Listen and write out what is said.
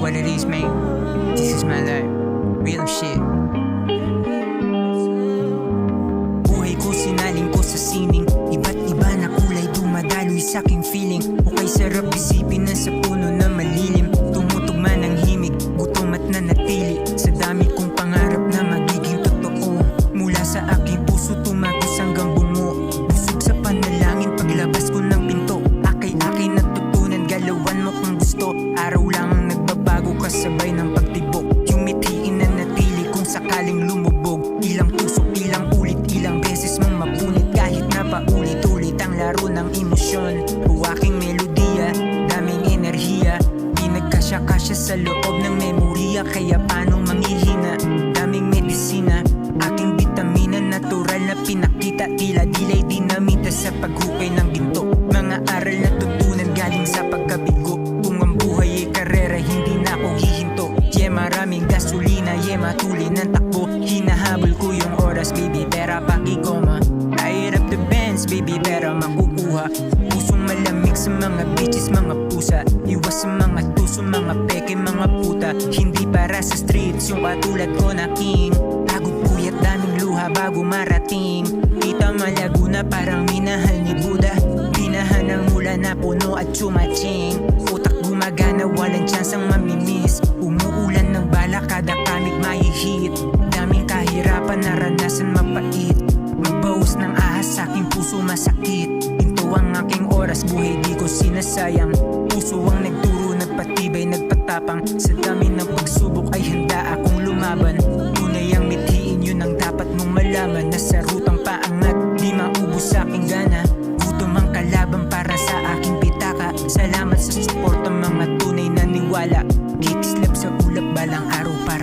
what it is, man. This is my life. Real shit. Buhay ko sinaling ko sa sining. Iba't iba na kulay dumadaloy sa aking feeling. Okay sarap isipin na sa puno na malilim. Tumutugma ng himig, gutom at nanatili. Sa dami kong pangarap na magiging totoo. Mula sa aking puso tumagos hanggang bungo. Busog sa panalangin paglabas ko ng pinto. Akay-akay natutunan, galawan mo kung gusto. Araw lang ang nagbabago kasabay ng pagtibok. Yung mithiin na natili kung sakaling lumubog. Ilang tusok, ilang ulit, ilang beses mong mapunit. Kahit na paulit-ulit ang laro ng emosyon. O aking melodiya, daming enerhiya. Di nagkasya-kasya sa loob ng memorya. Kaya paano manghihina, daming medisina. Aking bitamina, natural na pinakita. Tila dilay dinamita sa paghukay ng ginto. Mga aral na tutunan galing sa pagkabigo. Kung ang buhay ay karera, hindi na ako hihinto. Yeah, maraming gasolina, yeah, matuloy ng takbo. Hinahabol ko yung oras, baby, pera pakigoma. I hit up the bands, baby, pera makukuha. Pusong malamig sa mga bitches, mga pusa. Iwas sa mga tuso, mga peke, mga puta. Hindi para sa streets, yung katulad ko na king. Pagod puyat, daming luha bago marating. Kita malago na parang minahal ni Buddha. Binahan ng mula na puno at chumaching. Utak gumagana, walang chance ang mamimiss. Umuulan ng bala, kada kamig mahihit. Daming kahirapan, naranasan mapait. Magbawas ng ahas, sa aking puso masakit. Ito ang aking oras, buhay di ko sinasayang. Puso ang nagturo, nagpatibay, nagpatapang. Sa dami ng pagsubok ay handa akong lumaban. Tunay ang mithiin, yun ang dapat mong malaman. Nasa rutang paangat, di maubos sa aking gana. Gutom ang kalaban para sa aking pitaka. Salamat sa suporta, mga tunay na niwala. Kikislap sa ulap, balang araw para